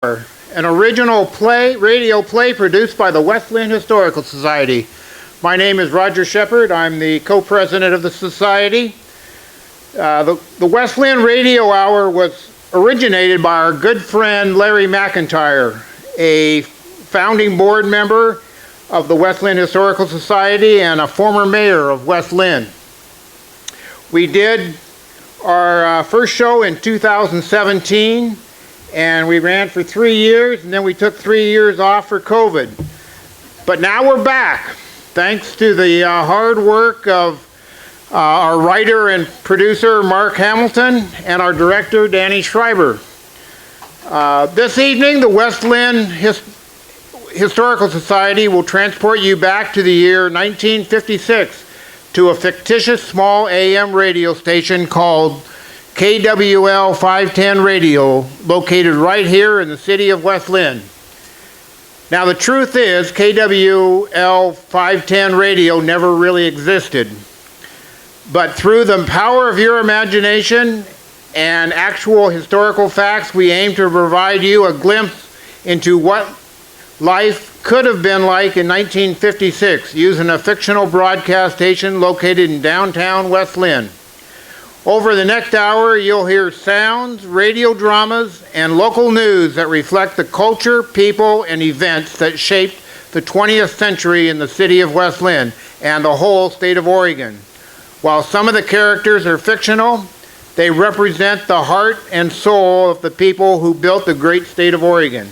an original radio play produced by the West Linn Historical Society. My name is Roger Shepard. I'm the co-president of the society. The West Linn Radio Hour was originated by our good friend Larry McIntyre, a founding board member of the West Linn Historical Society and a former mayor of West Linn. We did our first show in 2017, and we ran for 3 years, and then we took 3 years off for COVID. But now we're back, thanks to the hard work of our writer and producer, Mark Hamilton, and our director, Danny Schreiber. This evening, the West Linn Historical Society will transport you back to the year 1956 to a fictitious small AM radio station called KWL 510 Radio, located right here in the city of West Linn. Now the truth is, KWL 510 Radio never really existed. But through the power of your imagination and actual historical facts, we aim to provide you a glimpse into what life could have been like in 1956 using a fictional broadcast station located in downtown West Linn. Over the next hour, you'll hear sounds, radio dramas, and local news that reflect the culture, people, and events that shaped the 20th century in the city of West Linn and the whole state of Oregon. While some of the characters are fictional, they represent the heart and soul of the people who built the great state of Oregon.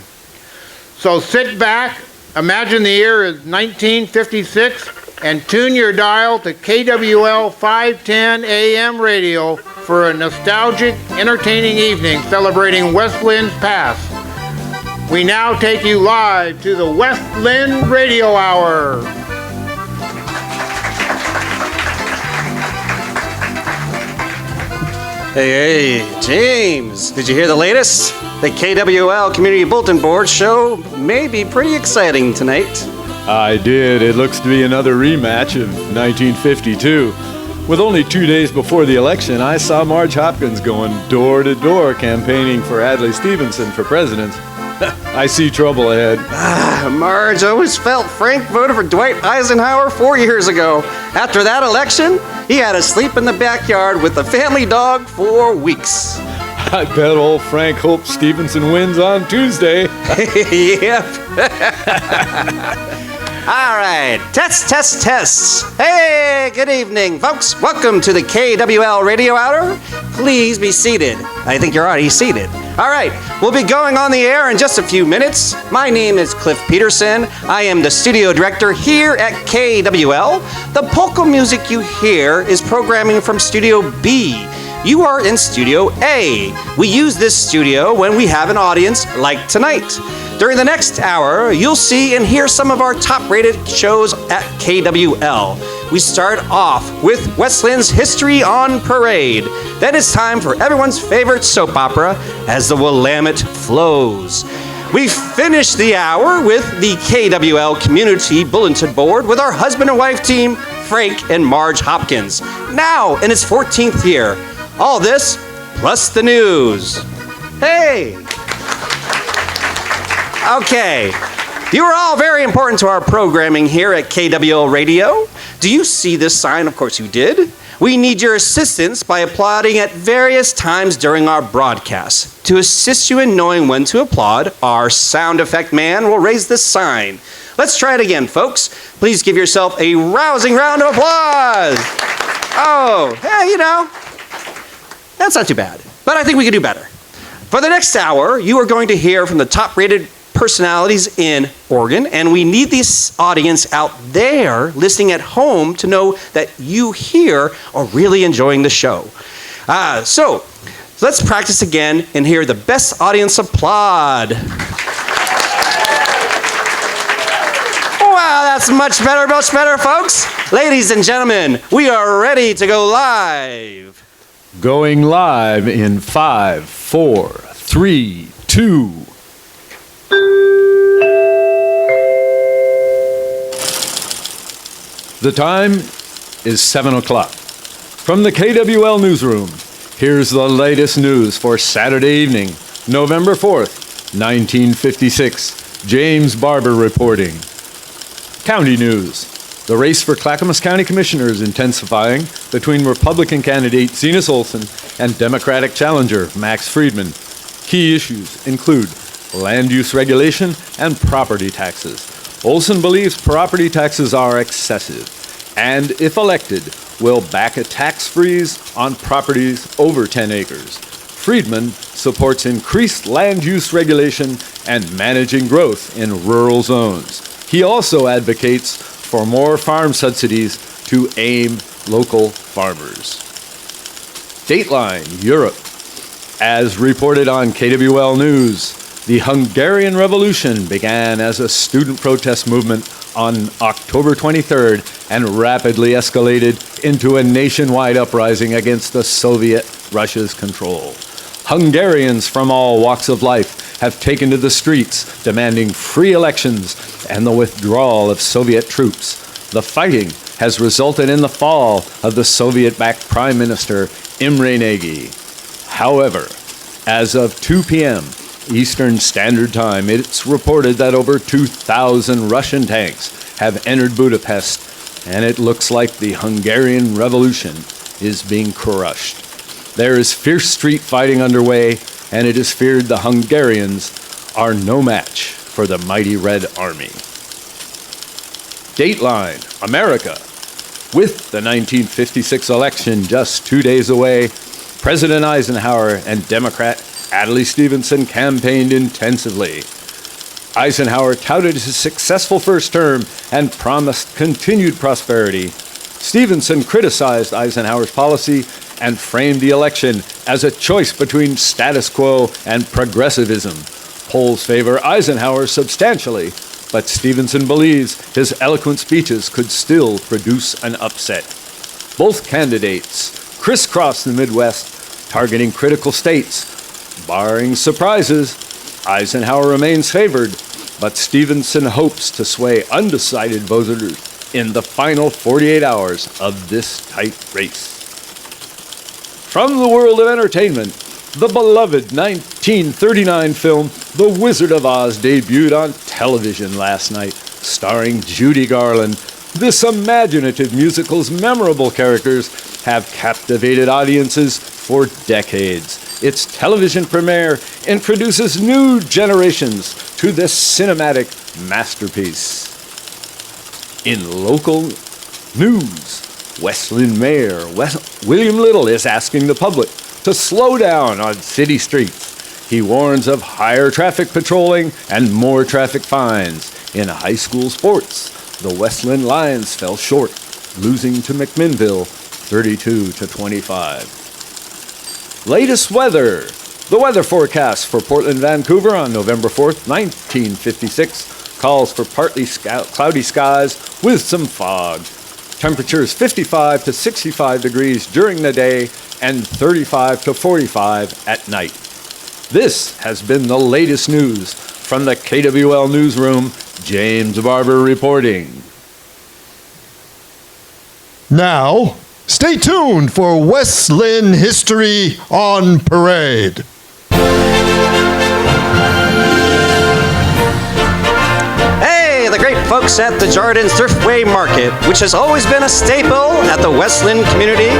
So sit back, imagine the year is 1956, and tune your dial to KWL 510 AM radio for a nostalgic, entertaining evening celebrating West Linn's past. We now take you live to the West Linn Radio Hour. Hey, James, did you hear the latest? The KWL Community Bulletin Board show may be pretty exciting tonight. I did. It looks to be another rematch of 1952. With only 2 days before the election, I saw Marge Hopkins going door to door campaigning for Adlai Stevenson for president. I see trouble ahead. Marge always felt Frank voted for Dwight Eisenhower 4 years ago. After that election, he had to sleep in the backyard with the family dog for weeks. I bet old Frank hopes Stevenson wins on Tuesday. Yep. All right, tests. Hey, good evening, folks. Welcome to the KWL Radio Hour. Please be seated. I think you're already seated. All right, we'll be going on the air in just a few minutes. My name is Cliff Peterson. I am the studio director here at KWL. The polka music you hear is programming from Studio B. You are in Studio A. We use this studio when we have an audience like tonight. During the next hour, you'll see and hear some of our top-rated shows at KWL. We start off with West Linn's History on Parade. Then it's time for everyone's favorite soap opera, As the Willamette Flows. We finish the hour with the KWL Community Bulletin Board with our husband and wife team, Frank and Marge Hopkins, now in its 14th year. All this, plus the news. Hey! Okay, you are all very important to our programming here at KWL Radio. Do you see this sign? Of course you did. We need your assistance by applauding at various times during our broadcast. To assist you in knowing when to applaud, our sound effect man will raise this sign. Let's try it again, folks. Please give yourself a rousing round of applause. Oh, hey, that's not too bad, but I think we can do better. For the next hour, you are going to hear from the top-rated personalities in Oregon, and we need this audience out there listening at home to know that you here are really enjoying the show. So let's practice again and hear the best audience applaud. Wow, that's much better, folks. Ladies and gentlemen, we are ready to go live. Going live in 5, 4, 3, 2. The time is 7 o'clock. From the KWL newsroom, here's the latest news for Saturday evening, November 4th, 1956. James Barber reporting. County news. The race for Clackamas County Commissioner is intensifying between Republican candidate Zenas Olson and Democratic challenger Max Friedman. Key issues include land use regulation and property taxes. Olson believes property taxes are excessive and, if elected, will back a tax freeze on properties over 10 acres. Friedman supports increased land use regulation and managing growth in rural zones. He also advocates for more farm subsidies to aim local farmers. Dateline, Europe. As reported on KWL News, the Hungarian Revolution began as a student protest movement on October 23rd and rapidly escalated into a nationwide uprising against the Soviet Russia's control. Hungarians from all walks of life have taken to the streets demanding free elections and the withdrawal of Soviet troops. The fighting has resulted in the fall of the Soviet-backed Prime Minister Imre Nagy. However, as of 2 p.m. Eastern Standard Time, it's reported that over 2,000 Russian tanks have entered Budapest, and it looks like the Hungarian Revolution is being crushed. There is fierce street fighting underway, and it is feared the Hungarians are no match for the mighty Red Army. Dateline, America. With the 1956 election just 2 days away, President Eisenhower and Democrat Adlai Stevenson campaigned intensively. Eisenhower touted his successful first term and promised continued prosperity. Stevenson criticized Eisenhower's policy and framed the election as a choice between status quo and progressivism. Polls favor Eisenhower substantially, but Stevenson believes his eloquent speeches could still produce an upset. Both candidates crisscross the Midwest, targeting critical states. Barring surprises, Eisenhower remains favored, but Stevenson hopes to sway undecided voters in the final 48 hours of this tight race. From the world of entertainment, the beloved 1939 film The Wizard of Oz debuted on television last night, starring Judy Garland. This imaginative musical's memorable characters have captivated audiences for decades. Its television premiere introduces new generations to this cinematic masterpiece. In local news, West Linn Mayor William Little is asking the public to slow down on city streets. He warns of higher traffic patrolling and more traffic fines. In high school sports, the West Linn Lions fell short, losing to McMinnville 32-25. Latest weather. The weather forecast for Portland, Vancouver on November 4th, 1956 calls for partly cloudy skies with some fog. Temperatures 55 to 65 degrees during the day and 35 to 45 at night. This has been the latest news from the KWL newsroom. James Barber reporting. Now, stay tuned for West Linn History on Parade. Hey, the great folks at the Jardins Thriftway Market, which has always been a staple at the West Linn community,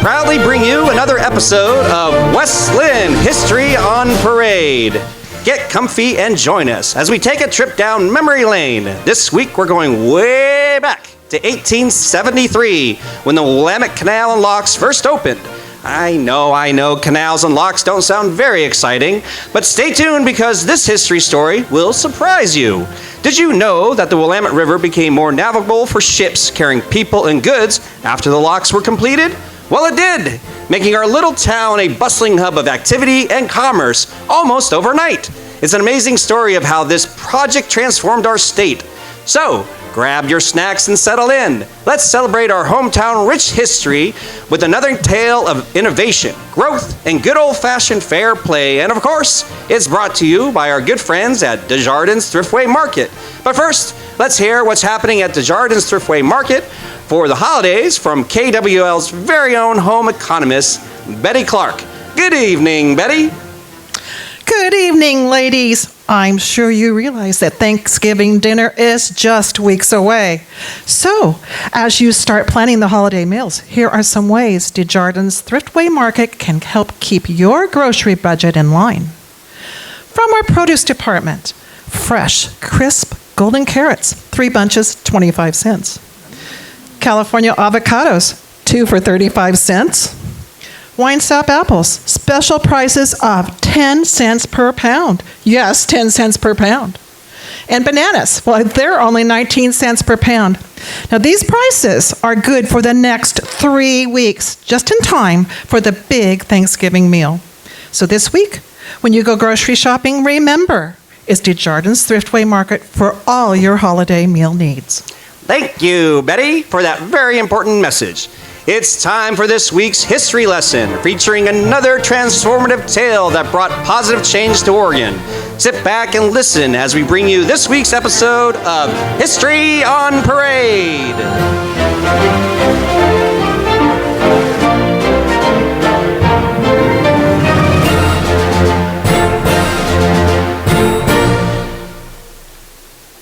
proudly bring you another episode of West Linn History on Parade. Get comfy and join us as we take a trip down memory lane. This week we're going way back to 1873 when the Willamette Canal and Locks first opened. I know, canals and locks don't sound very exciting, but stay tuned because this history story will surprise you. Did you know that the Willamette River became more navigable for ships carrying people and goods after the locks were completed? Well, it did, making our little town a bustling hub of activity and commerce almost overnight. It's an amazing story of how this project transformed our state. So, grab your snacks and settle in. Let's celebrate our hometown rich history with another tale of innovation, growth, and good old-fashioned fair play. And of course, it's brought to you by our good friends at Desjardins Thriftway Market. But first, let's hear what's happening at Desjardins Thriftway Market for the holidays from KWL's very own home economist, Betty Clark. Good evening, Betty. Good evening, ladies. I'm sure you realize that Thanksgiving dinner is just weeks away. So, as you start planning the holiday meals, here are some ways Desjardins Thriftway Market can help keep your grocery budget in line. From our produce department, fresh, crisp, golden carrots, 3 bunches, 25 cents. California avocados, 2 for 35 cents. Wine sap apples, special prices of 10 cents per pound. Yes, 10 cents per pound. And bananas, well, they're only 19 cents per pound. Now, these prices are good for the next 3 weeks, just in time for the big Thanksgiving meal. So this week, when you go grocery shopping, remember, it's Desjardins Thriftway Market for all your holiday meal needs. Thank you, Betty, for that very important message. It's time for this week's history lesson, featuring another transformative tale that brought positive change to Oregon. Sit back and listen as we bring you this week's episode of History on Parade.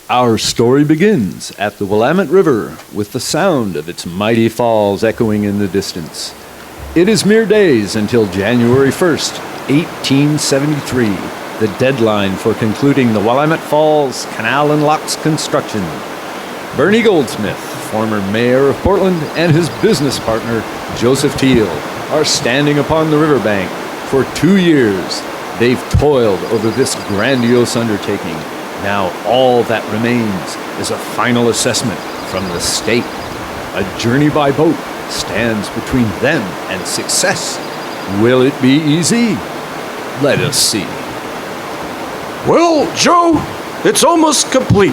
Our story begins at the Willamette River with the sound of its mighty falls echoing in the distance. It is mere days until January 1st, 1873, the deadline for concluding the Willamette Falls Canal and Locks construction. Bernie Goldsmith, former mayor of Portland, and his business partner, Joseph Teal, are standing upon the riverbank. For 2 years, they've toiled over this grandiose undertaking. Now all that remains is a final assessment from the state. A journey by boat stands between them and success. Will it be easy? Let us see. Well, Joe, it's almost complete.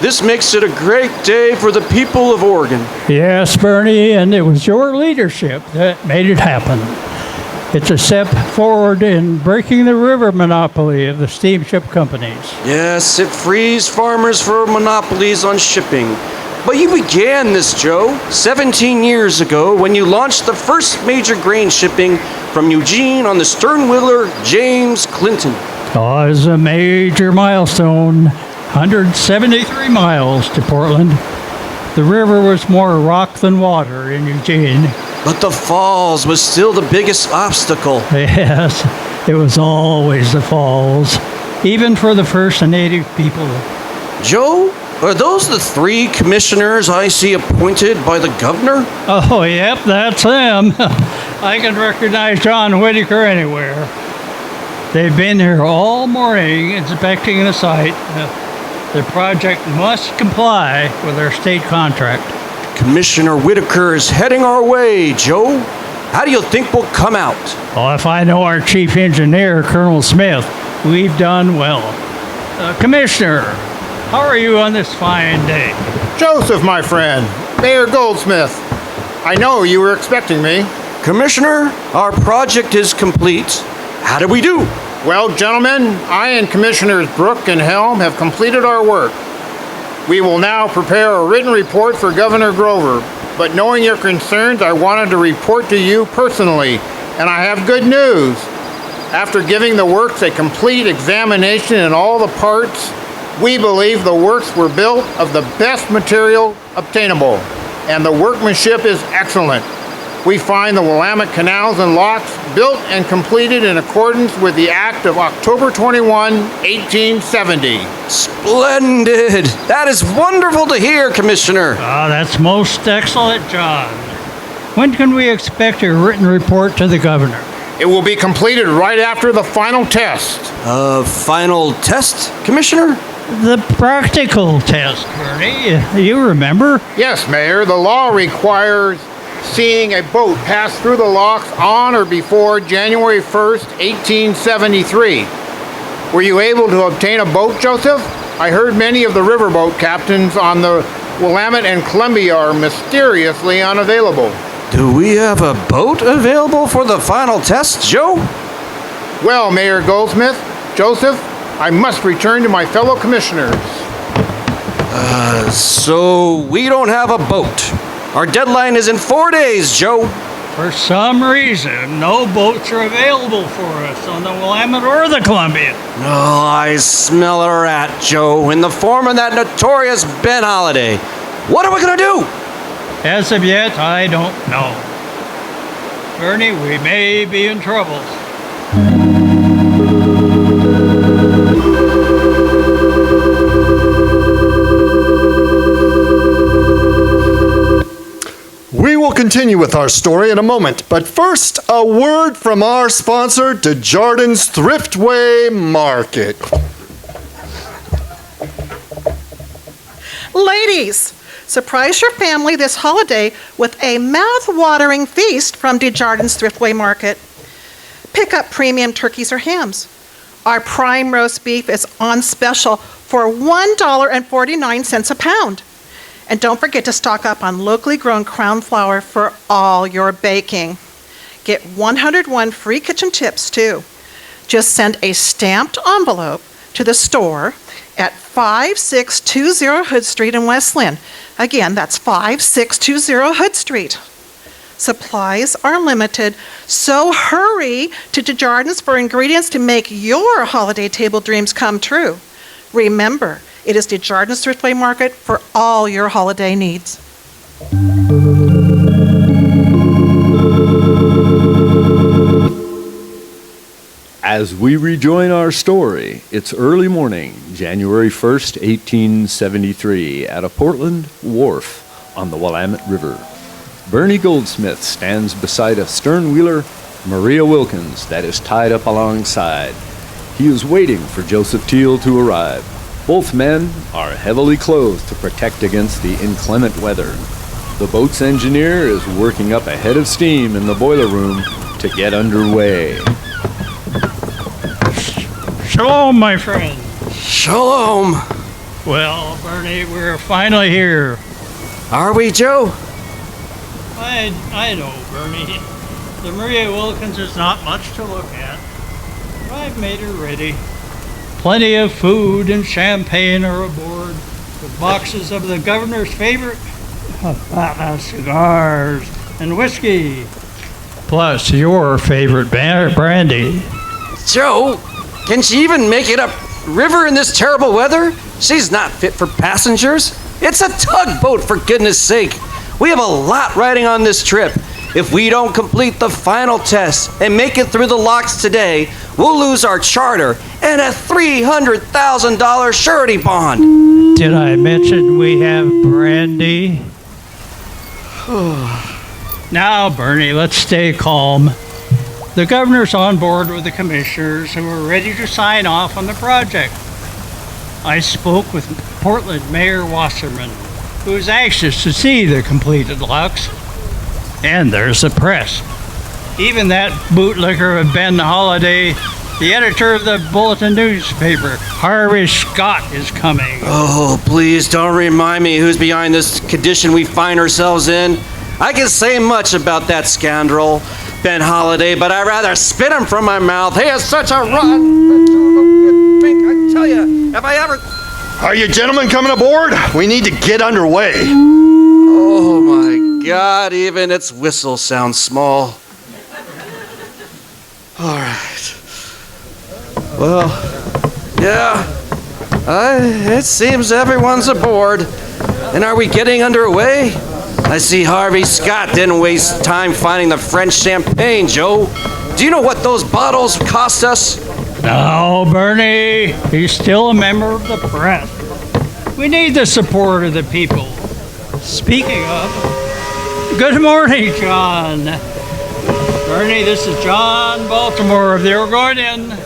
This makes it a great day for the people of Oregon. Yes, Bernie, and it was your leadership that made it happen. It's a step forward in breaking the river monopoly of the steamship companies. Yes, it frees farmers from monopolies on shipping. But you began this, Joe, 17 years ago when you launched the first major grain shipping from Eugene on the stern-wheeler James Clinton. Oh, it was a major milestone, 173 miles to Portland. The river was more rock than water in Eugene. But the falls was still the biggest obstacle. Yes, it was always the falls, even for the First and Native people. Joe, are those the 3 commissioners I see appointed by the governor? Oh, yep, that's them. I can recognize John Whitaker anywhere. They've been here all morning inspecting the site. The project must comply with our state contract. Commissioner Whitaker is heading our way, Joe. How do you think we'll come out? Well, if I know our chief engineer, Colonel Smith, we've done well. Commissioner, how are you on this fine day? Joseph, my friend, Mayor Goldsmith, I know you were expecting me. Commissioner, our project is complete. How do we do? Well, gentlemen, I and Commissioners Brook and Helm have completed our work. We will now prepare a written report for Governor Grover, but knowing your concerns, I wanted to report to you personally, and I have good news. After giving the works a complete examination in all the parts, we believe the works were built of the best material obtainable, and the workmanship is excellent. We find the Willamette canals and locks built and completed in accordance with the Act of October 21, 1870. Splendid! That is wonderful to hear, Commissioner. That's most excellent, John. When can we expect a written report to the governor? It will be completed right after the final test. Final test, Commissioner? The practical test, Bernie. You remember? Yes, Mayor, the law requires seeing a boat pass through the locks on or before January 1st, 1873. Were you able to obtain a boat, Joseph? I heard many of the riverboat captains on the Willamette and Columbia are mysteriously unavailable. Do we have a boat available for the final test, Joe? Well, Mayor Goldsmith, Joseph, I must return to my fellow commissioners. So we don't have a boat. Our deadline is in 4 days, Joe. For some reason, no boats are available for us on the Willamette or the Columbia. Oh, I smell a rat, Joe, in the form of that notorious Ben Holiday. What are we gonna do? As of yet, I don't know. Bernie, we may be in trouble. We will continue with our story in a moment, but first, a word from our sponsor, Desjardins Thriftway Market. Ladies, surprise your family this holiday with a mouth-watering feast from Desjardins Thriftway Market. Pick up premium turkeys or hams. Our prime roast beef is on special for $1.49 a pound. And don't forget to stock up on locally grown Crown flour for all your baking. Get 101 free kitchen tips, too. Just send a stamped envelope to the store at 5620 Hood Street in West Linn. Again, that's 5620 Hood Street. Supplies are limited, so hurry to Desjardins for ingredients to make your holiday table dreams come true. Remember, it is Desjardins Thriftway Market for all your holiday needs. As we rejoin our story, it's early morning, January 1st, 1873, at a Portland wharf on the Willamette River. Bernie Goldsmith stands beside a stern wheeler, Maria Wilkins, that is tied up alongside. He is waiting for Joseph Teal to arrive. Both men are heavily clothed to protect against the inclement weather. The boat's engineer is working up a head of steam in the boiler room to get underway. Shalom, my friend. Shalom. Well, Bernie, we're finally here. Are we, Joe? I know, Bernie. The Maria Wilkins is not much to look at. But I've made her ready. Plenty of food and champagne are aboard, with boxes of the governor's favorite cigars and whiskey, plus your favorite brandy. Joe, can she even make it up river in this terrible weather? She's not fit for passengers. It's a tugboat, for goodness sake. We have a lot riding on this trip. If we don't complete the final test and make it through the locks today, we'll lose our charter and a $300,000 surety bond. Did I mention we have brandy? Now, Bernie, let's stay calm. The governor's on board with the commissioners who are ready to sign off on the project. I spoke with Portland Mayor Wasserman, who is anxious to see the completed locks. And there's the press. Even that bootlicker of Ben Holiday, the editor of the Bulletin newspaper, Harvey Scott, is coming. Oh, please don't remind me who's behind this condition we find ourselves in. I can say much about that scoundrel, Ben Holiday, but I'd rather spit him from my mouth. He is such a rotten drink, I tell you. Have I ever... Are you gentlemen coming aboard? We need to get underway. Oh my God, even its whistle sounds small. All right. Well, yeah, it seems everyone's aboard. And are we getting underway? I see Harvey Scott didn't waste time finding the French champagne, Joe. Do you know what those bottles cost us? No, Bernie, he's still a member of the press. We need the support of the people. Speaking of, good morning, John. Bernie, this is John Baltimore of the Oregonian.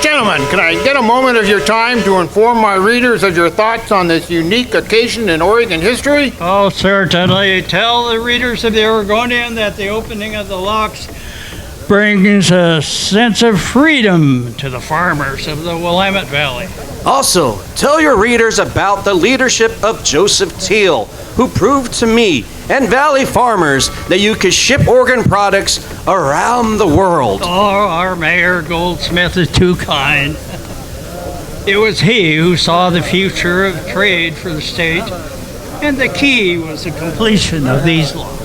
Gentlemen, can I get a moment of your time to inform my readers of your thoughts on this unique occasion in Oregon history? Oh, certainly. Tell the readers of the Oregonian that the opening of the locks brings a sense of freedom to the farmers of the Willamette Valley. Also, tell your readers about the leadership of Joseph Teal, who proved to me and Valley farmers that you could ship Oregon products around the world. Oh, our Mayor Goldsmith is too kind. It was he who saw the future of trade for the state, and the key was the completion of these laws.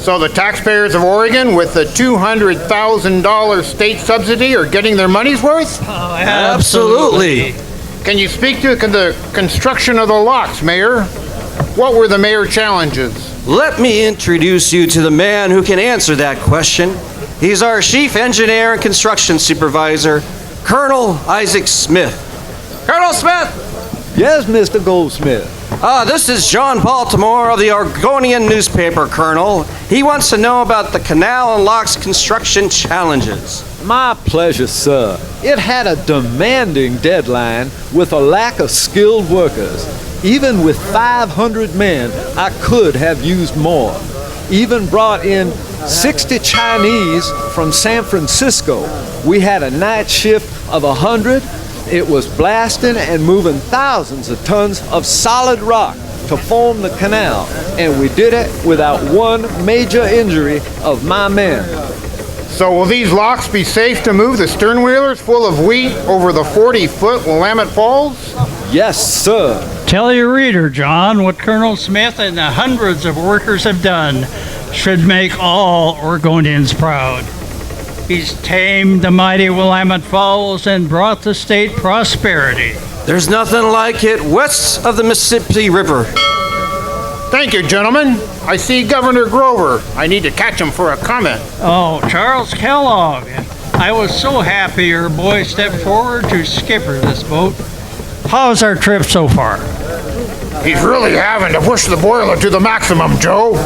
So the taxpayers of Oregon with the $200,000 state subsidy are getting their money's worth? Oh, Absolutely. Can you speak to the construction of the locks, Mayor? What were the mayor challenges? Let me introduce you to the man who can answer that question. He's our chief engineer and construction supervisor, Colonel Isaac Smith. Colonel Smith! Yes, Mr. Goldsmith. This is John Baltimore of the Oregonian newspaper, Colonel. He wants to know about the canal and locks construction challenges. My pleasure, sir. It had a demanding deadline with a lack of skilled workers. Even with 500 men, I could have used more. Even brought in 60 Chinese from San Francisco. We had a night shift of 100. It was blasting and moving thousands of tons of solid rock to form the canal, and we did it without one major injury of my men. So will these locks be safe to move the sternwheelers full of wheat over the 40-foot Willamette Falls? Yes, sir. Tell your reader, John, what Colonel Smith and the hundreds of workers have done should make all Oregonians proud. He's tamed the mighty Willamette Falls and brought the state prosperity. There's nothing like it west of the Mississippi River. Thank you, gentlemen. I see Governor Grover. I need to catch him for a comment. Oh, Charles Kellogg. I was so happy your boy stepped forward to skipper this boat. How's our trip so far? He's really having to push the boiler to the maximum, Joe.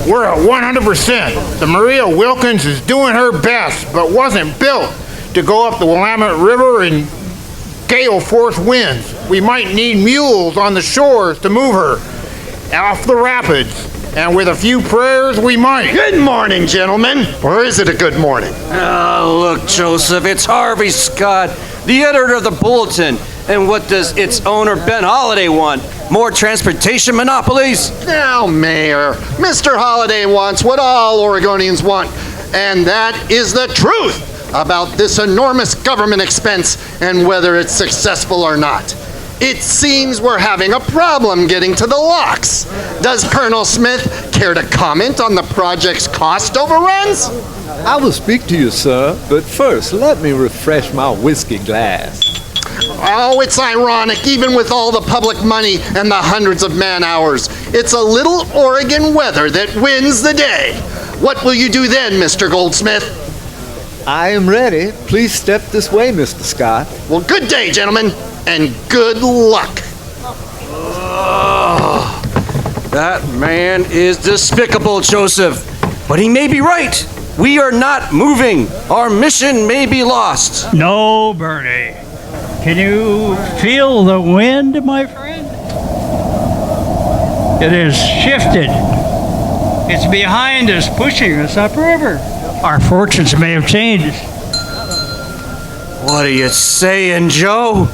We're at 100%. The Maria Wilkins is doing her best, but wasn't built to go up the Willamette River in gale force winds. We might need mules on the shores to move her off the rapids. And with a few prayers, we might. Good morning, gentlemen. Or is it a good morning? Oh, look, Joseph, it's Harvey Scott, the editor of the Bulletin. And what does its owner, Ben Holliday, want? More transportation monopolies? Now, Mayor, Mr. Holliday wants what all Oregonians want, and that is the truth about this enormous government expense and whether it's successful or not. It seems we're having a problem getting to the locks. Does Colonel Smith care to comment on the project's cost overruns? I will speak to you, sir, but first let me refresh my whiskey glass. Oh, it's ironic, even with all the public money and the hundreds of man-hours. It's a little Oregon weather that wins the day. What will you do then, Mr. Goldsmith? I am ready. Please step this way, Mr. Scott. Well, good day, gentlemen, and good luck. That man is despicable, Joseph. But he may be right. We are not moving. Our mission may be lost. No, Bernie. Can you feel the wind, my friend? It has shifted. It's behind us, pushing us upriver. Our fortunes may have changed. What are you saying, Joe?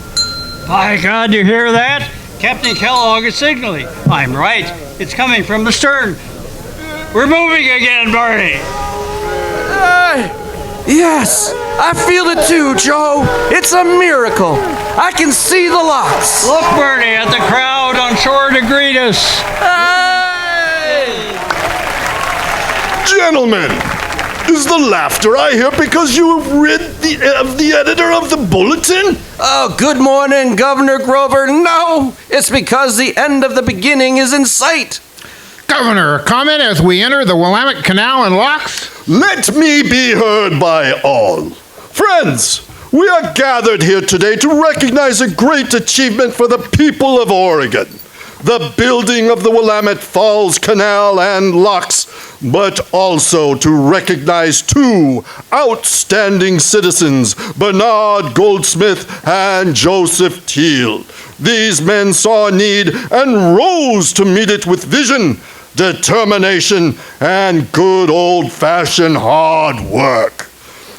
By God, you hear that? Captain Kellogg is signaling. I'm right. It's coming from the stern. We're moving again, Bernie. Yes, I feel it too, Joe. It's a miracle. I can see the locks. Look, Bernie, at the crowd on shore to greet us. Hey! Gentlemen, is the laughter I hear because you have read the editor of the Bulletin? Oh, good morning, Governor Grover. No, it's because the end of the beginning is in sight. Governor, a comment as we enter the Willamette Canal and locks? Let me be heard by all. Friends, we are gathered here today to recognize a great achievement for the people of Oregon. The building of the Willamette Falls Canal and locks, but also to recognize two outstanding citizens, Bernard Goldsmith and Joseph Teal. These men saw a need and rose to meet it with vision, determination, and good old-fashioned hard work.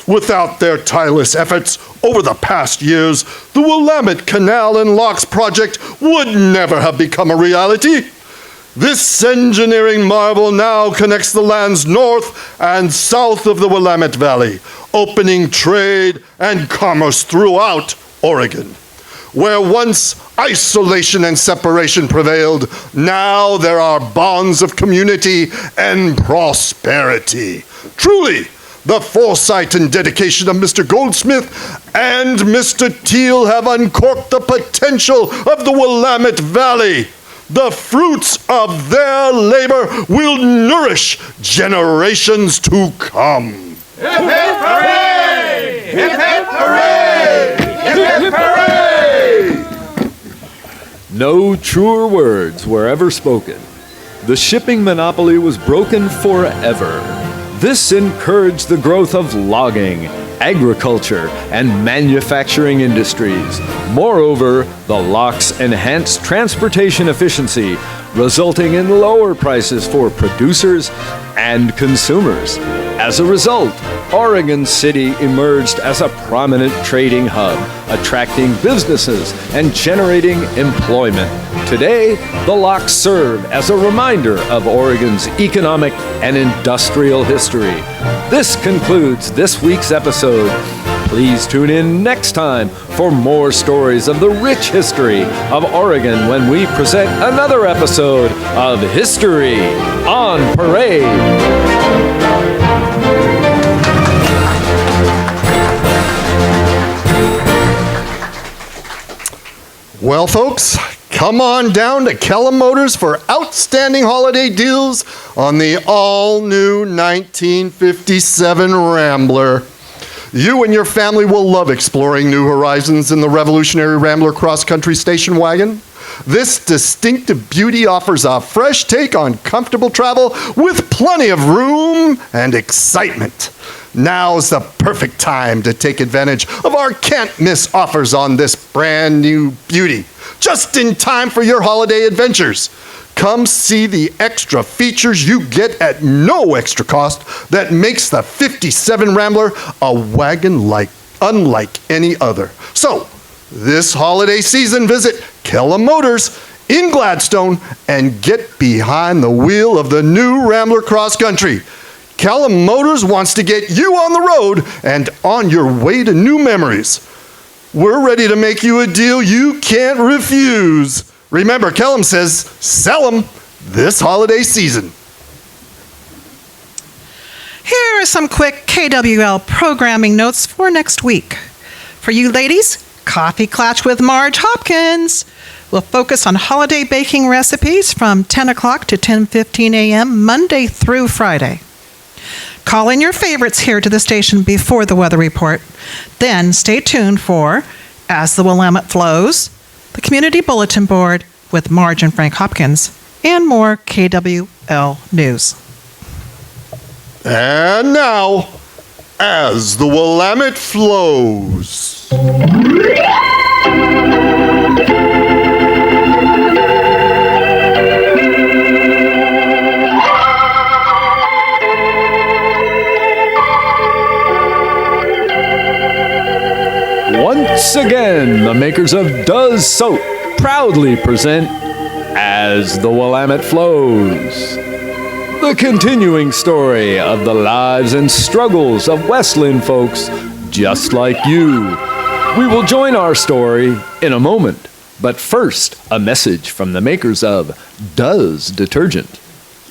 Without their tireless efforts over the past years, the Willamette Canal and Locks project would never have become a reality. This engineering marvel now connects the lands north and south of the Willamette Valley, opening trade and commerce throughout Oregon. Where once isolation and separation prevailed, now there are bonds of community and prosperity. Truly, the foresight and dedication of Mr. Goldsmith and Mr. Teal have uncorked the potential of the Willamette Valley. The fruits of their labor will nourish generations to come. Hip hip hooray! Hip hip hooray! Hip hip hooray! No truer words were ever spoken. The shipping monopoly was broken forever. This encouraged the growth of logging, agriculture, and manufacturing industries. Moreover, the locks enhanced transportation efficiency, resulting in lower prices for producers and consumers. As a result, Oregon City emerged as a prominent trading hub, attracting businesses and generating employment. Today, the locks serve as a reminder of Oregon's economic and industrial history. This concludes this week's episode. Please tune in next time for more stories of the rich history of Oregon when we present another episode of History on Parade. Well, folks, come on down to Kellum Motors for outstanding holiday deals on the all-new 1957 Rambler. You and your family will love exploring new horizons in the revolutionary Rambler cross-country station wagon. This distinctive beauty offers a fresh take on comfortable travel with plenty of room and excitement. Now's the perfect time to take advantage of our can't-miss offers on this brand new beauty, just in time for your holiday adventures. Come see the extra features you get at no extra cost that makes the 57 Rambler a wagon unlike any other. So, this holiday season, visit Kellum Motors in Gladstone and get behind the wheel of the new Rambler Cross Country. Kellum Motors wants to get you on the road and on your way to new memories. We're ready to make you a deal you can't refuse. Remember, Kellum says, sell them this holiday season. Here are some quick KWL programming notes for next week. For you ladies, Coffee Clatch with Marge Hopkins. We'll focus on holiday baking recipes from 10 o'clock to 10:15 a.m. Monday through Friday. Call in your favorites here to the station before the weather report. Then stay tuned for As the Willamette Flows, the Community Bulletin Board with Marge and Frank Hopkins, and more KWL news. And now, As the Willamette Flows. Once again, the makers of Does Soap proudly present As the Willamette Flows, the continuing story of the lives and struggles of West Linn folks just like you. We will join our story in a moment, but first, a message from the makers of Does Detergent.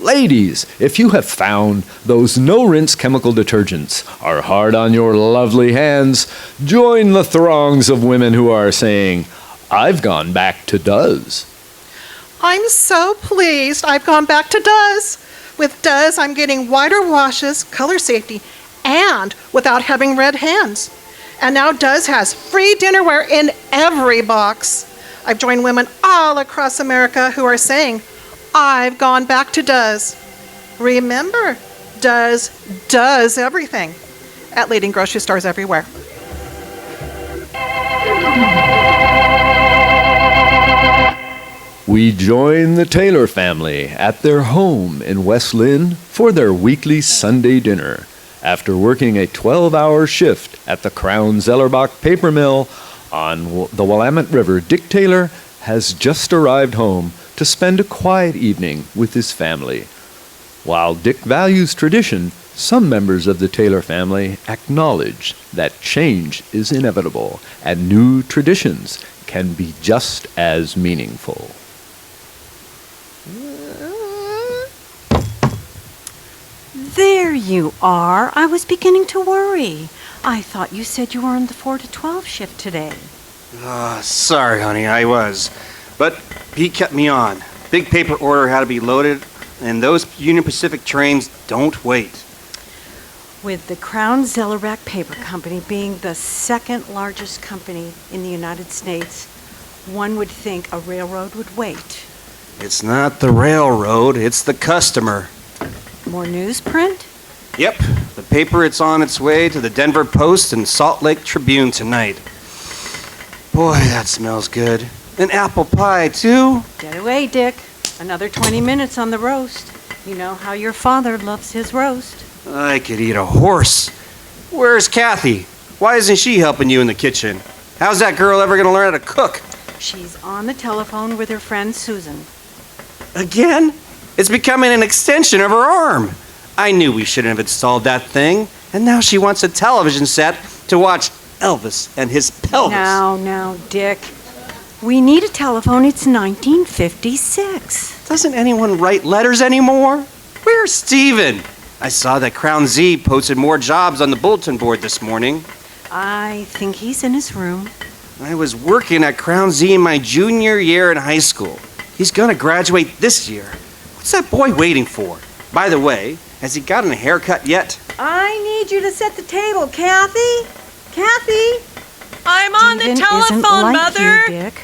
Ladies, if you have found those no-rinse chemical detergents are hard on your lovely hands, join the throngs of women who are saying, I've gone back to Does. I'm so pleased I've gone back to Does. With Does, I'm getting whiter washes, color safety, and without having red hands. And now Does has free dinnerware in every box. I've joined women all across America who are saying, I've gone back to Does. Remember, Does does everything at leading grocery stores everywhere. We join the Taylor family at their home in West Linn for their weekly Sunday dinner. After working a 12-hour shift at the Crown Zellerbach paper mill on the Willamette River, Dick Taylor has just arrived home to spend a quiet evening with his family. While Dick values tradition, some members of the Taylor family acknowledge that change is inevitable and new traditions can be just as meaningful. There you are. I was beginning to worry. I thought you said you were on the 4 to 12 shift today. Sorry, honey, I was. But he kept me on. Big paper order had to be loaded, and those Union Pacific trains don't wait. With the Crown Zellerbach Paper Company being the second largest company in the United States, one would think a railroad would wait. It's not the railroad, it's the customer. More newsprint? Yep, the paper, it's on its way to the Denver Post and Salt Lake Tribune tonight. Boy, that smells good. An apple pie, too? Get away, Dick. Another 20 minutes on the roast. You know how your father loves his roast. I could eat a horse. Where's Kathy? Why isn't she helping you in the kitchen? How's that girl ever going to learn how to cook? She's on the telephone with her friend Susan. Again? It's becoming an extension of her arm. I knew we shouldn't have installed that thing, and now she wants a television set to watch Elvis and his pelvis. Now, Dick. We need a telephone. It's 1956. Doesn't anyone write letters anymore? Where's Steven? I saw that Crown Z posted more jobs on the bulletin board this morning. I think he's in his room. I was working at Crown Z in my junior year in high school. He's gonna graduate this year. What's that boy waiting for? By the way, has he gotten a haircut yet? I need you to set the table, Kathy. Kathy! I'm on the Steven telephone, isn't like Mother. you, Dick.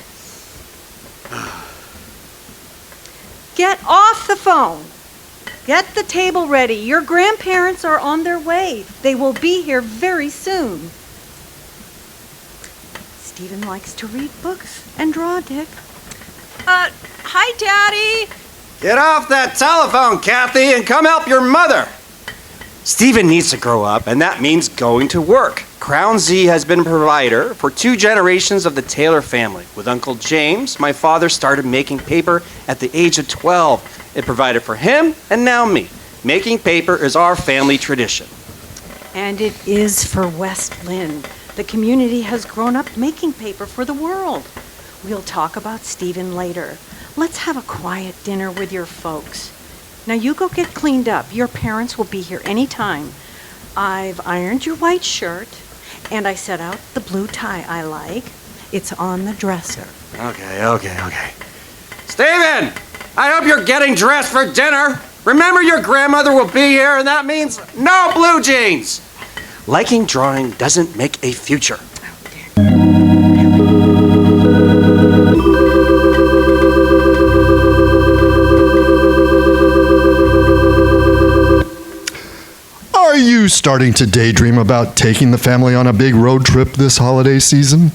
Get off the phone. Get the table ready. Your grandparents are on their way. They will be here very soon. Stephen likes to read books and draw, Dick. Hi, Daddy. Get off that telephone, Kathy, and come help your mother. Stephen needs to grow up, and that means going to work. Crown Z has been a provider for 2 generations of the Taylor family. With Uncle James, my father started making paper at the age of 12. It provided for him and now me. Making paper is our family tradition. And it is for West Linn. The community has grown up making paper for the world. We'll talk about Stephen later. Let's have a quiet dinner with your folks. Now you go get cleaned up. Your parents will be here any time. I've ironed your white shirt, and I set out the blue tie I like. It's on the dresser. Okay. Stephen! I hope you're getting dressed for dinner. Remember, your grandmother will be here, and that means no blue jeans. Liking drawing doesn't make a future. Are you starting to daydream about taking the family on a big road trip this holiday season?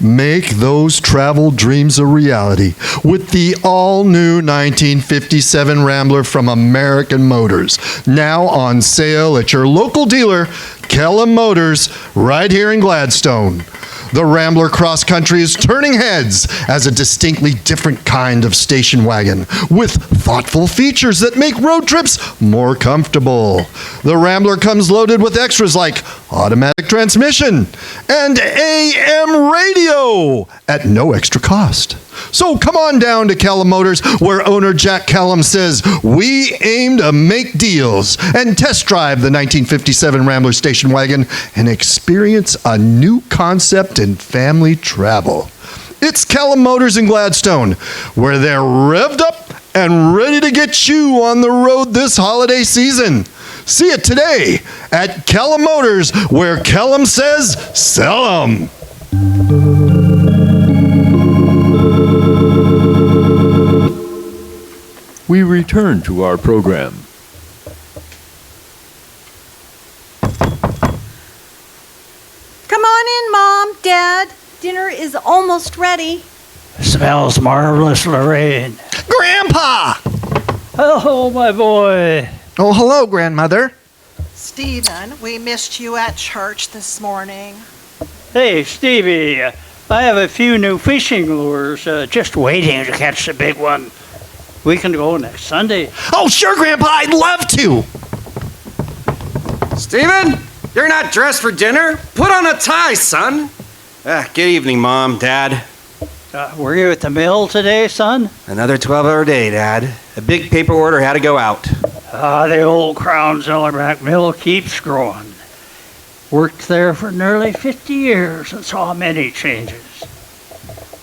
Make those travel dreams a reality with the all-new 1957 Rambler from American Motors, now on sale at your local dealer, Kellum Motors, right here in Gladstone. The Rambler Cross Country is turning heads as a distinctly different kind of station wagon with thoughtful features that make road trips more comfortable. The Rambler comes loaded with extras like automatic transmission and AM radio at no extra cost. So come on down to Kellum Motors, where owner Jack Kellum says we aim to make deals, and test drive the 1957 Rambler station wagon and experience a new concept in family travel. It's Kellum Motors in Gladstone, where they're revved up and ready to get you on the road this holiday season. See it today at Kellum Motors, where Kellum says sell 'em. We return to our program. Come on in, Mom, Dad. Dinner is almost ready. Smells marvelous, Lorraine. Grandpa! Oh, my boy. Oh, hello, grandmother. Stephen, we missed you at church this morning. Hey, Stevie, I have a few new fishing lures just waiting to catch the big one. We can go next Sunday. Oh, sure, Grandpa, I'd love to. Stephen, you're not dressed for dinner. Put on a tie, son. Good evening, Mom, Dad. Were you at the mill today, son? Another 12-hour day, Dad. A big paper order had to go out. The old Crown Zellerback mill keeps growing. Worked there for nearly 50 years and saw many changes.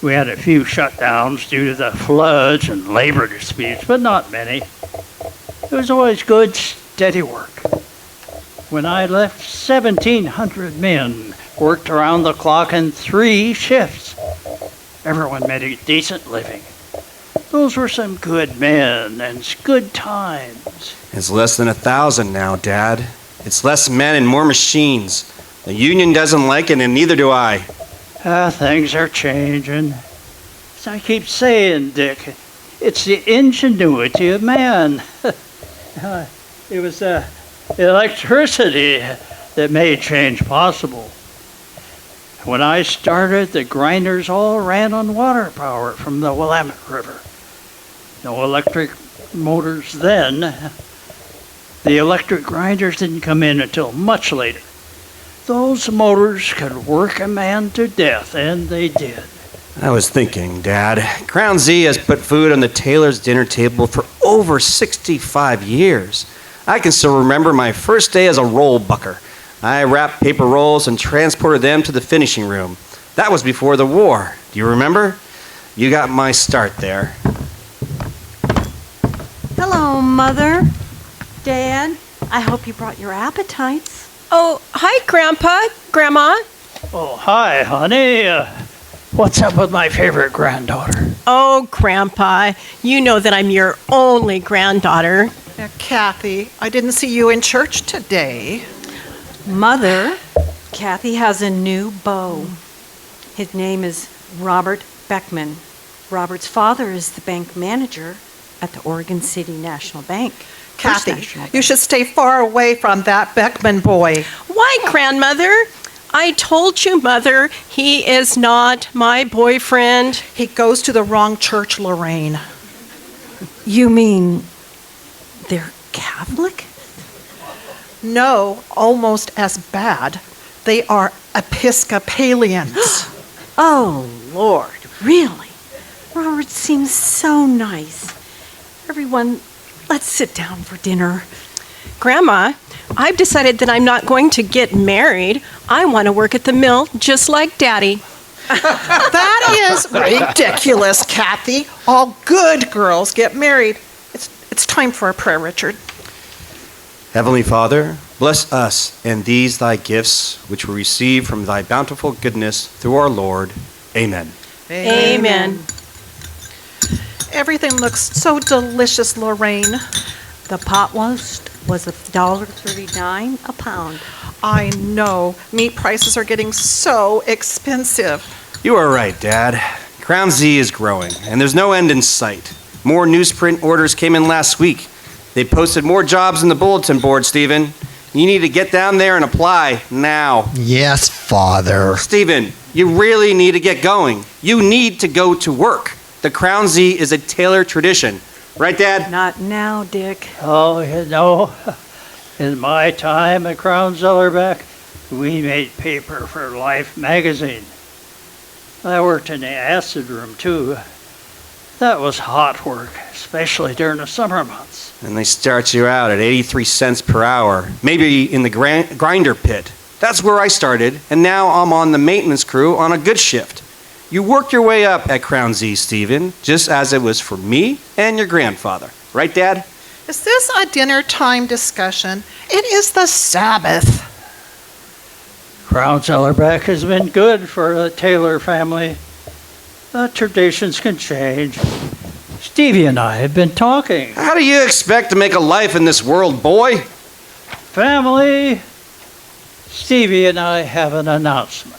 We had a few shutdowns due to the floods and labor disputes, but not many. It was always good, steady work. When I left, 1,700 men worked around the clock in 3 shifts. Everyone made a decent living. Those were some good men and good times. It's less than 1,000 now, Dad. It's less men and more machines. The union doesn't like it, and neither do I. Things are changing. As I keep saying, Dick, it's the ingenuity of man. It was electricity that made change possible. When I started, the grinders all ran on water power from the Willamette River. No electric motors then. The electric grinders didn't come in until much later. Those motors could work a man to death, and they did. I was thinking, Dad, Crown Z has put food on the Taylor's dinner table for over 65 years. I can still remember my first day as a roll bucker. I wrapped paper rolls and transported them to the finishing room. That was before the war. Do you remember? You got my start there. Hello, Mother. Dad, I hope you brought your appetites. Oh, hi, Grandpa, Grandma. Oh, hi, honey. What's up with my favorite granddaughter? Oh, Grandpa, you know that I'm your only granddaughter. Kathy, I didn't see you in church today. Mother, Kathy has a new beau. His name is Robert Beckman. Robert's father is the bank manager at the Oregon City National Bank. First Kathy, National Bank. you should stay far away from that Beckman boy. Why, Grandmother? I told you, Mother, he is not my boyfriend. He goes to the wrong church, Lorraine. You mean they're Catholic? No, almost as bad. They are Episcopalians. Oh, Lord, really? Robert seems so nice. Everyone, let's sit down for dinner. Grandma, I've decided that I'm not going to get married. I want to work at the mill just like Daddy. That is ridiculous, Kathy. All good girls get married. It's time for a prayer, Richard. Heavenly Father, bless us and these thy gifts, which we receive from thy bountiful goodness through our Lord. Amen. Amen. Everything looks so delicious, Lorraine. The potwurst was $1.39 a pound. I know. Meat prices are getting so expensive. You are right, Dad. Crown Z is growing, and there's no end in sight. More newsprint orders came in last week. They posted more jobs in the bulletin board, Stephen. You need to get down there and apply now. Yes, Father. Stephen, you really need to get going. You need to go to work. The Crown Z is a Taylor tradition. Right, Dad? Not now, Dick. Oh, you know, in my time at Crown Zellerback, we made paper for Life magazine. I worked in the acid room, too. That was hot work, especially during the summer months. And they start you out at 83 cents per hour, maybe in the grinder pit. That's where I started, and now I'm on the maintenance crew on a good shift. You worked your way up at Crown Z, Stephen, just as it was for me and your grandfather. Right, Dad? Is this a dinner time discussion? It is the Sabbath. Crown Zellerback has been good for the Taylor family. Traditions can change. Stevie and I have been talking. How do you expect to make a life in this world, boy? Family, Stevie and I have an announcement.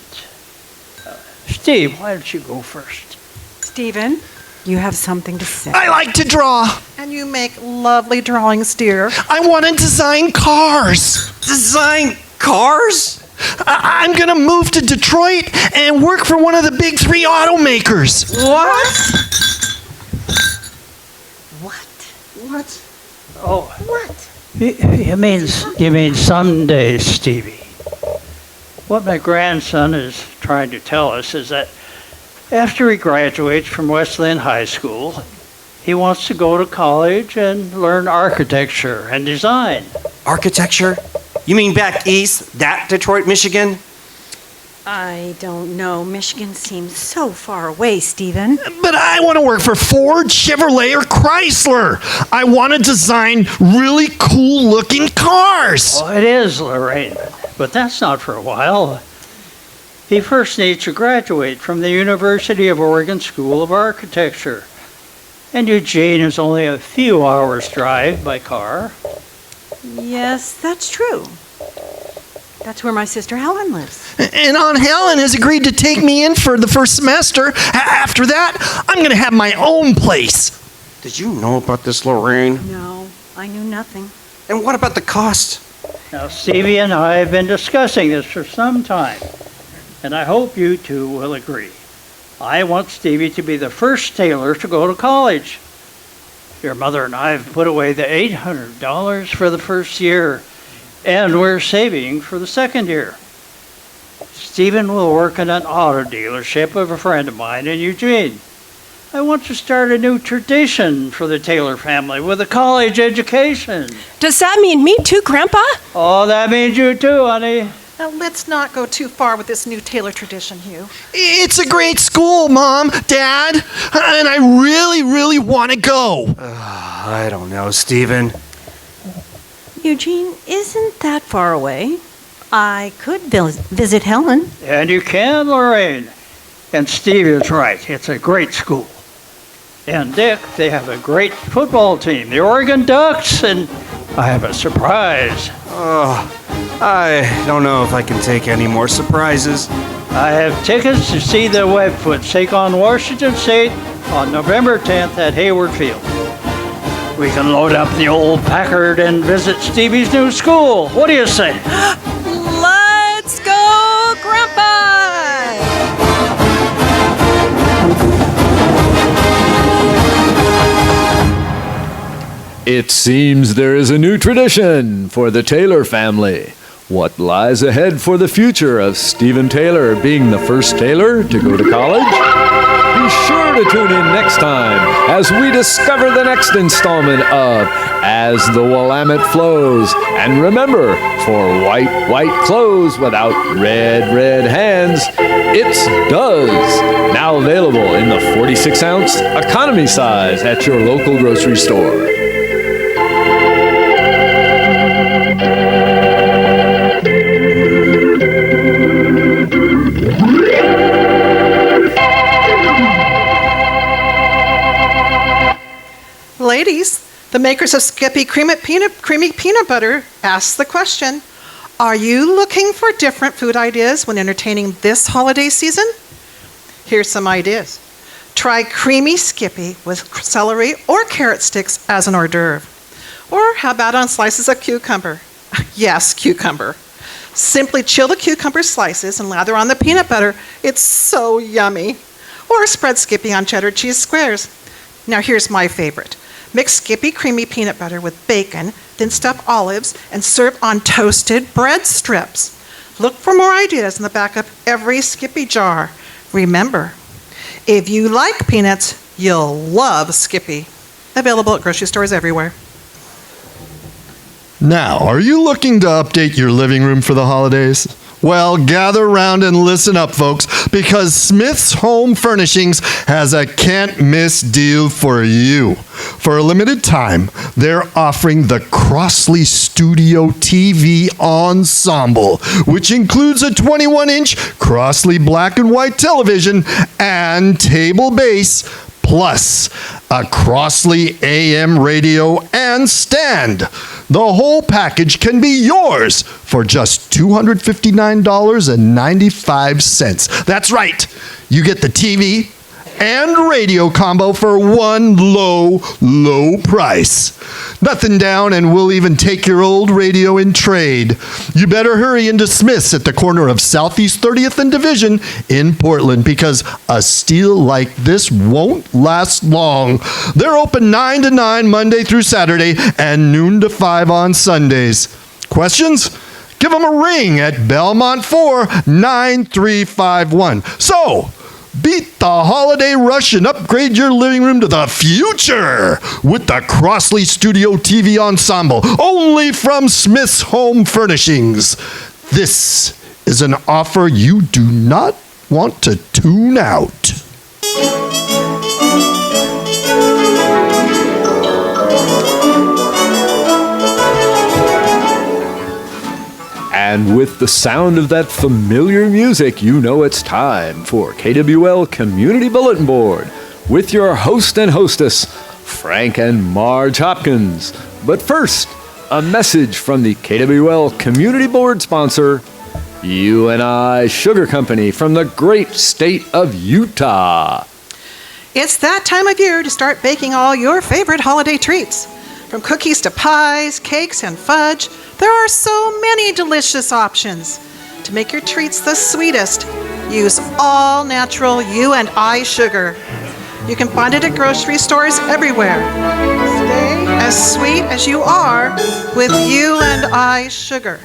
Steve, why don't you go first? Stephen, you have something to say. I like to draw. And you make lovely drawings, dear. I want to design cars. Design cars? I'm going to move to Detroit and work for one of the big 3 automakers. What? Oh. What? You mean someday, Stevie. What my grandson is trying to tell us is that After he graduates from West Linn High School, he wants to go to college and learn architecture and design. Architecture? You mean back east, that Detroit, Michigan? I don't know. Michigan seems so far away, Stephen. But I want to work for Ford, Chevrolet, or Chrysler. I want to design really cool-looking cars. Oh, it is, Lorraine, but that's not for a while. He first needs to graduate from the University of Oregon School of Architecture. And Eugene is only a few hours' drive by car. Yes, that's true. That's where my sister Helen lives. And Aunt Helen has agreed to take me in for the first semester. After that, I'm going to have my own place. Did you know about this, Lorraine? No, I knew nothing. And what about the cost? Now, Stevie and I have been discussing this for some time, and I hope you two will agree. I want Stevie to be the first tailor to go to college. Your mother and I have put away the $800 for the first year, and we're saving for the second year. Stephen will work in an auto dealership of a friend of mine in Eugene. I want to start a new tradition for the Taylor family with a college education. Does that mean me too, Grandpa? Oh, that means you too, honey. Now, let's not go too far with this new Taylor tradition, Hugh. It's a great school, Mom, Dad, and I really, really want to go. I don't know, Stephen. Eugene isn't that far away. I could visit Helen. And you can, Lorraine. And Steve is right. It's a great school. And Dick, they have a great football team, the Oregon Ducks, and I have a surprise. Oh, I don't know if I can take any more surprises. I have tickets to see the Webfoots take on Washington State on November 10th at Hayward Field. We can load up the old Packard and visit Stevie's new school. What do you say? Let's go, Grandpa! It seems there is a new tradition for the Taylor family. What lies ahead for the future of Stephen Taylor being the first tailor to go to college? Be sure to tune in next time as we discover the next installment of As the Willamette Flows. And remember, for white, white clothes without red, red hands, it's Does. Now available in the 46-ounce economy size at your local grocery store. Ladies, the makers of Skippy Creamy Peanut Butter ask the question, are you looking for different food ideas when entertaining this holiday season? Here's some ideas. Try creamy Skippy with celery or carrot sticks as an hors d'oeuvre. Or how about on slices of cucumber? Yes, cucumber. Simply chill the cucumber slices and lather on the peanut butter. It's so yummy. Or spread Skippy on cheddar cheese squares. Now here's my favorite. Mix Skippy creamy peanut butter with bacon, then stuff olives and serve on toasted bread strips. Look for more ideas in the back of every Skippy jar. Remember, if you like peanuts, you'll love Skippy. Available at grocery stores everywhere. Now, are you looking to update your living room for the holidays? Well, gather around and listen up, folks, because Smith's Home Furnishings has a can't-miss deal for you. For a limited time, they're offering the Crossley Studio TV Ensemble, which includes a 21-inch Crossley black and white television and table base, plus a Crossley AM radio and stand. The whole package can be yours for just $259.95. That's right. You get the TV and radio combo for one low, low price. Nothing down, and we'll even take your old radio in trade. You better hurry into Smith's at the corner of Southeast 30th and Division in Portland, because a steal like this won't last long. They're open 9 to 9 Monday through Saturday and noon to 5 on Sundays. Questions? Give them a ring at Belmont 4 9351. So, Beat the holiday rush and upgrade your living room to the future with the Crossley Studio TV Ensemble, only from Smith's Home Furnishings. This is an offer you do not want to tune out. And with the sound of that familiar music, you know it's time for KWL Community Bulletin Board with your host and hostess, Frank and Marge Hopkins. But first, a message from the KWL Community Board sponsor, UNI Sugar Company from the great state of Utah. It's that time of year to start baking all your favorite holiday treats. From cookies to pies, cakes, and fudge, there are so many delicious options. To make your treats the sweetest, use all natural UNI sugar. You can find it at grocery stores everywhere. Stay as sweet as you are with UNI sugar.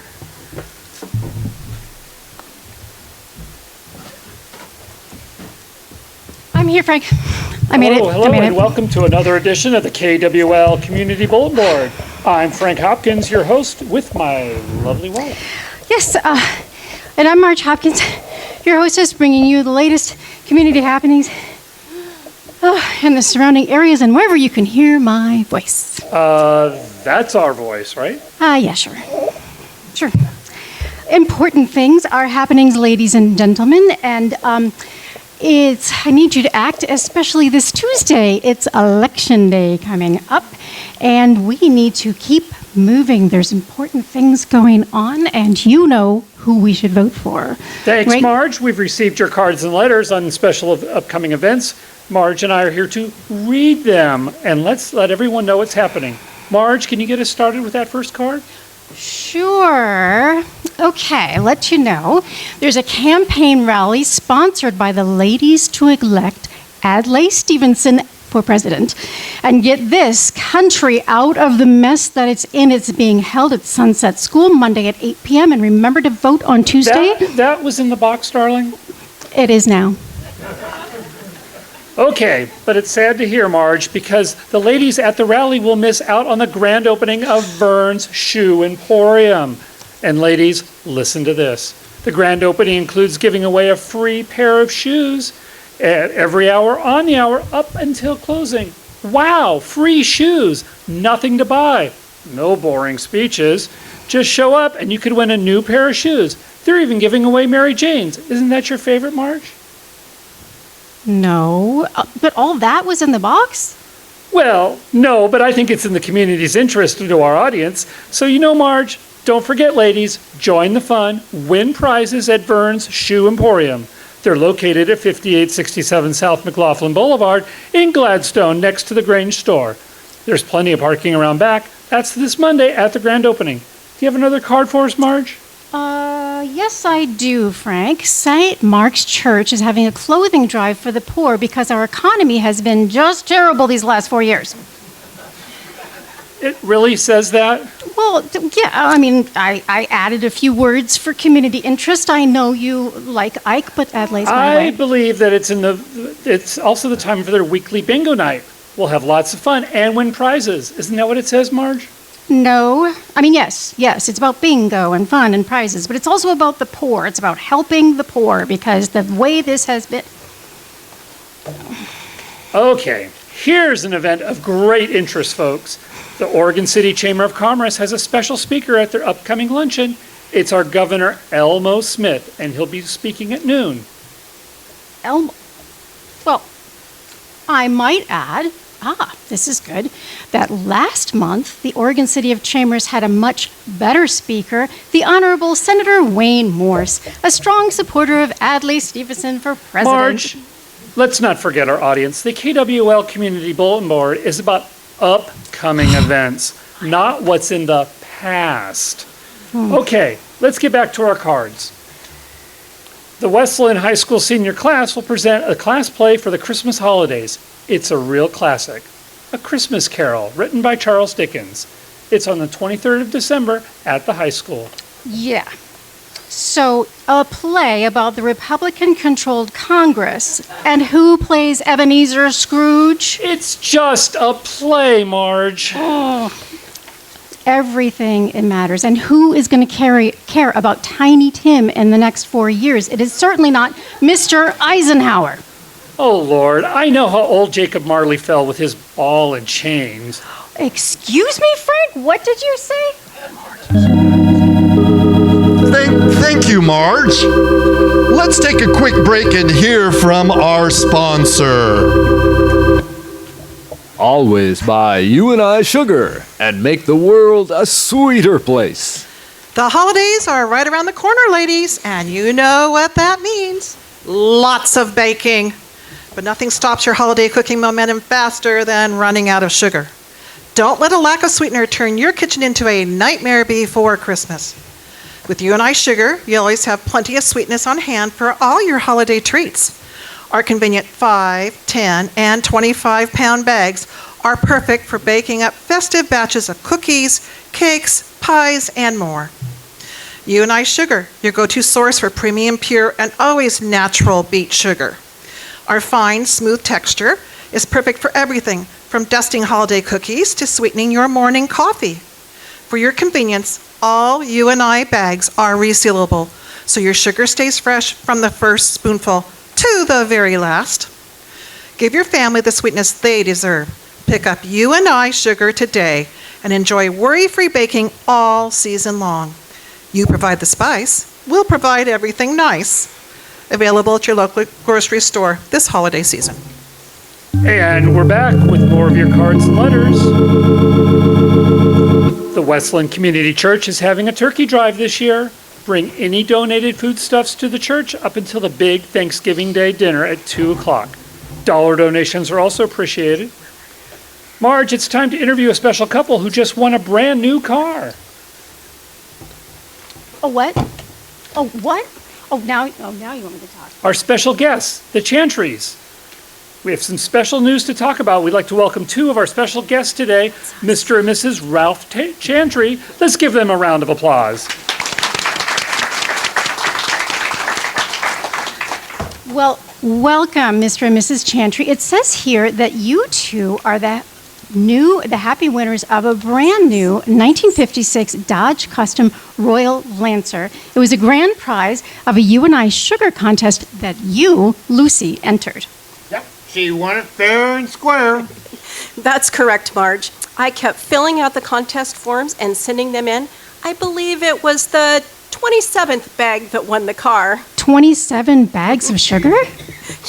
I'm here, Frank. I made it. Hello, I made and it. welcome to another edition of the KWL Community Bulletin Board. I'm Frank Hopkins, your host, with my lovely wife. Yes, and I'm Marge Hopkins, your hostess, bringing you the latest community happenings in the surrounding areas and wherever you can hear my voice. That's our voice, right? Yeah, sure. Sure. Important things are happenings, ladies and gentlemen, and I need you to act, especially this Tuesday. It's Election Day coming up, and we need to keep moving. There's important things going on, and you know who we should vote for. Thanks, right? Marge. We've received your cards and letters on special upcoming events. Marge and I are here to read them, and let's let everyone know what's happening. Marge, can you get us started with that first card? Sure. Okay, I'll let you know. There's a campaign rally sponsored by the Ladies to Elect Adlai Stevenson for president. And get this, country out of the mess that it's in. It's being held at Sunset School Monday at 8 p.m. And remember to vote on Tuesday. That was in the box, darling? It is now. Okay, but it's sad to hear, Marge, because the ladies at the rally will miss out on the grand opening of Vern's Shoe Emporium. And ladies, listen to this. The grand opening includes giving away a free pair of shoes at every hour on the hour up until closing. Wow, free shoes, nothing to buy. No boring speeches. Just show up and you could win a new pair of shoes. They're even giving away Mary Jane's. Isn't that your favorite, Marge? No, but all that was in the box? Well, no, but I think it's in the community's interest to our audience. So you know, Marge, don't forget, ladies, join the fun, win prizes at Vern's Shoe Emporium. They're located at 5867 South McLaughlin Boulevard in Gladstone, next to the Grange store. There's plenty of parking around back. That's this Monday at the grand opening. Do you have another card for us, Marge? Yes, I do, Frank. St. Mark's Church is having a clothing drive for the poor because our economy has been just terrible these last 4 years. It really says that? Well, yeah, I mean, I added a few words for community interest. I know you like Ike, but Adelaide's my way. I believe that it's also the time for their weekly bingo night. We'll have lots of fun and win prizes. Isn't that what it says, Marge? No. I mean, yes, it's about bingo and fun and prizes, but it's also about the poor. It's about helping the poor because the way this has been... Okay, here's an event of great interest, folks. The Oregon City Chamber of Commerce has a special speaker at their upcoming luncheon. It's our Governor Elmo Smith, and he'll be speaking at noon. Elmo? Well, I might add... this is good, that last month, the Oregon City of Chambers had a much better speaker, the Honorable Senator Wayne Morse, a strong supporter of Adlai Stevenson for president. Marge, let's not forget our audience. The KWL Community Bulletin Board is about upcoming events, not what's in the past. Okay, let's get back to our cards. The West Linn High School senior class will present a class play for the Christmas holidays. It's a real classic, A Christmas Carol, written by Charles Dickens. It's on the 23rd of December at the high school. Yeah. So, a play about the Republican-controlled Congress. And who plays Ebenezer Scrooge? It's just a play, Marge. Everything it matters. And who is going to care about Tiny Tim in the next 4 years? It is certainly not Mr. Eisenhower. Oh, Lord, I know how old Jacob Marley fell with his ball and chains. Excuse me, Frank? What did you say? Thank you, Marge. Let's take a quick break and hear from our sponsor. Always buy You and I sugar and make the world a sweeter place. The holidays are right around the corner, ladies, and you know what that means. Lots of baking. But nothing stops your holiday cooking momentum faster than running out of sugar. Don't let a lack of sweetener turn your kitchen into a nightmare before Christmas. With You and I Sugar, you always have plenty of sweetness on hand for all your holiday treats. Our convenient 5, 10, and 25-pound bags are perfect for baking up festive batches of cookies, cakes, pies, and more. You and I Sugar, your go-to source for premium, pure, and always natural beet sugar. Our fine, smooth texture is perfect for everything from dusting holiday cookies to sweetening your morning coffee. For your convenience, all You and I bags are resealable, so your sugar stays fresh from the first spoonful to the very last. Give your family the sweetness they deserve. Pick up You and I Sugar today and enjoy worry-free baking all season long. You provide the spice, we'll provide everything nice. Available at your local grocery store this holiday season. And we're back with more of your cards and letters. The Westland Community Church is having a turkey drive this year. Bring any donated foodstuffs to the church up until the big Thanksgiving Day dinner at 2 o'clock. Dollar donations are also appreciated. Marge, it's time to interview a special couple who just won a brand new car. Oh, what? Oh, what? Now you want me to talk. Our special guests, the Chantrys. We have some special news to talk about. We'd like to welcome two of our special guests today, Mr. and Mrs. Ralph Chantry. Let's give them a round of applause. Well, welcome, Mr. and Mrs. Chantry. It says here that you two are the happy winners of a brand new 1956 Dodge Custom Royal Lancer. It was a grand prize of a You and I Sugar contest that you, Lucy, entered. Yep, she won it fair and square. That's correct, Marge. I kept filling out the contest forms and sending them in. I believe it was the 27th bag that won the car. 27 bags of sugar?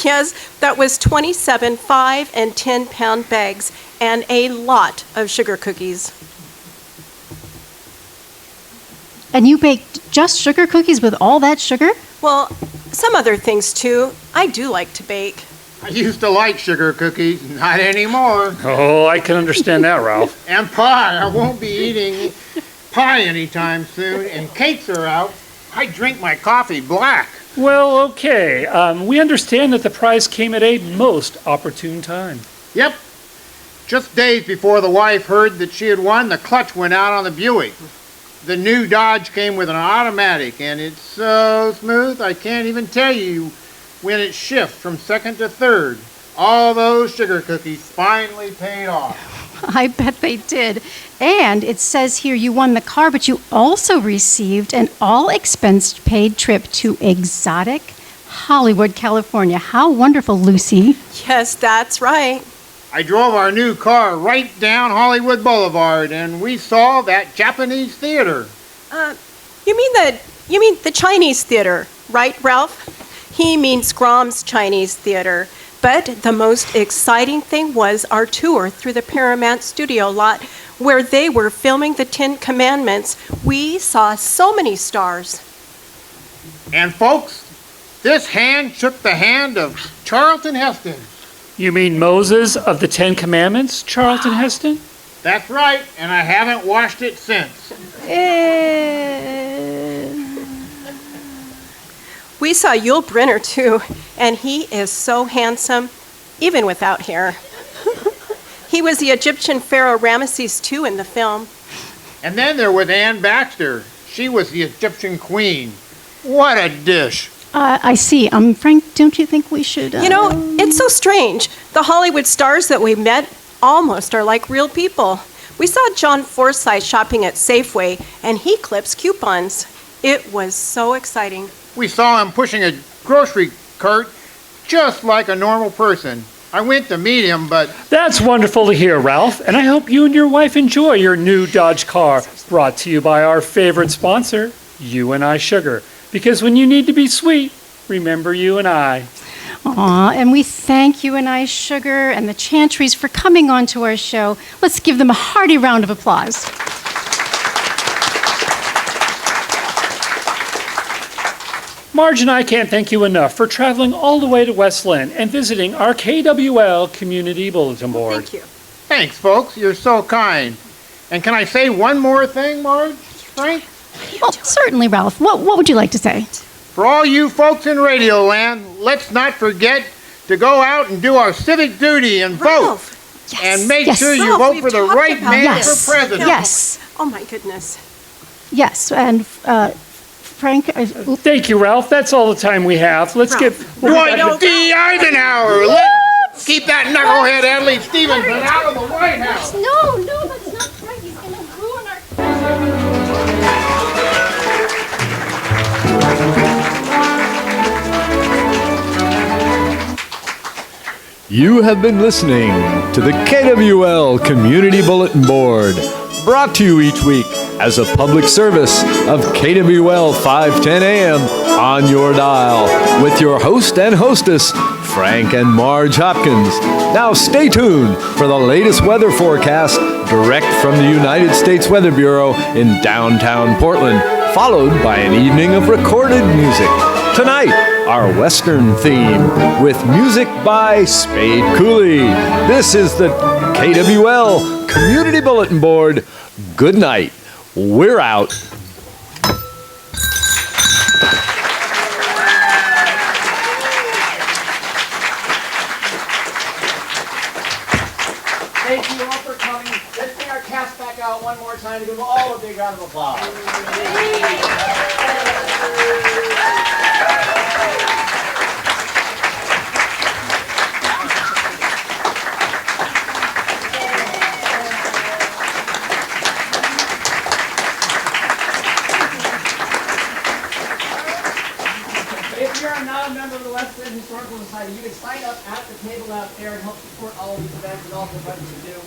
Yes, that was 27 5- and 10-pound bags and a lot of sugar cookies. And you baked just sugar cookies with all that sugar? Well, some other things too. I do like to bake. I used to like sugar cookies, not anymore. Oh, I can understand that, Ralph. And pie, I won't be eating pie anytime soon, and cakes are out. I drink my coffee black. Well, okay. We understand that the prize came at a most opportune time. Yep. Just days before the wife heard that she had won, the clutch went out on the Buick. The new Dodge came with an automatic, and it's so smooth I can't even tell you when it shifts from second to third. All those sugar cookies finally paid off. I bet they did. And it says here you won the car, but you also received an all-expense-paid trip to exotic Hollywood, California. How wonderful, Lucy. Yes, that's right. I drove our new car right down Hollywood Boulevard, and we saw that Japanese theater. You mean the Chinese theater, right, Ralph? He means Grom's Chinese Theater. But the most exciting thing was our tour through the Paramount studio lot where they were filming the 10 Commandments. We saw so many stars. And folks, this hand shook the hand of Charlton Heston. You mean Moses of the 10 Commandments, Charlton Heston? That's right, and I haven't washed it since. We saw Yul Brynner too, and he is so handsome, even without hair. He was the Egyptian pharaoh Ramesses II in the film. And then there was Anne Baxter. She was the Egyptian queen. What a dish. I see. Frank, don't you think we should? You know, it's so strange. The Hollywood stars that we met almost are like real people. We saw John Forsythe shopping at Safeway, and he clips coupons. It was so exciting. We saw him pushing a grocery cart just like a normal person. I went to meet him, but... That's wonderful to hear, Ralph, and I hope you and your wife enjoy your new Dodge car, brought to you by our favorite sponsor, U&I Sugar. Because when you need to be sweet, remember U&I. Aw, and we thank U&I Sugar and the Chantries for coming on to our show. Let's give them a hearty round of applause. Marge and I can't thank you enough for traveling all the way to West Linn and visiting our KWL Community Bulletin Board. Thank you. Thanks, folks. You're so kind. And can I say one more thing, Marge? Frank? Well, certainly, Ralph. What would you like to say? For all you folks in Radio Land, let's not forget to go out and do our civic duty and vote. Ralph. Yes. And make Yes. sure you Ralph, vote we've for the talked right about man Yes. for president. Yes. Oh, my goodness. Yes, and Frank. Thank you, Ralph. That's all the time we have. Let's get... Dwight D. Eisenhower. Let's keep that knucklehead Adlai Stevenson out of the White House. No, that's not right. He's going to ruin our. You have been listening to the KWL Community Bulletin Board, brought to you each week as a public service of KWL 510 AM on your dial, with your host and hostess, Frank and Marge Hopkins. Now stay tuned for the latest weather forecast direct from the United States Weather Bureau in downtown Portland, followed by an evening of recorded music. Tonight, our Western theme with music by Spade Cooley. This is the KWL Community Bulletin Board. Good night. We're out. Thank you all for coming. Let's bring our cast back out one more time to give them all a big round of applause. If you're not a member of the West Linn Historical Society, you can sign up at the table out there and help support all of these events and all the events we do.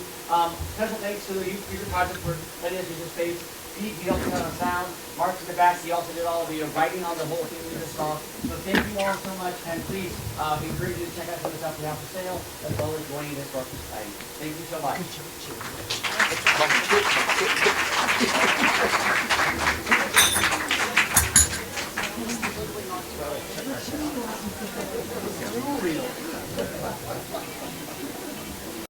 Special thanks to the Youth Future Project for letting us use the space. Pete, he helped us out on sound. Mark's in the back, he also did all of the writing on the whole thing we just saw. So thank you all so much, and please, we encourage you to check out some of the stuff we have for sale, as well as joining the Historical Society. Thank you so much.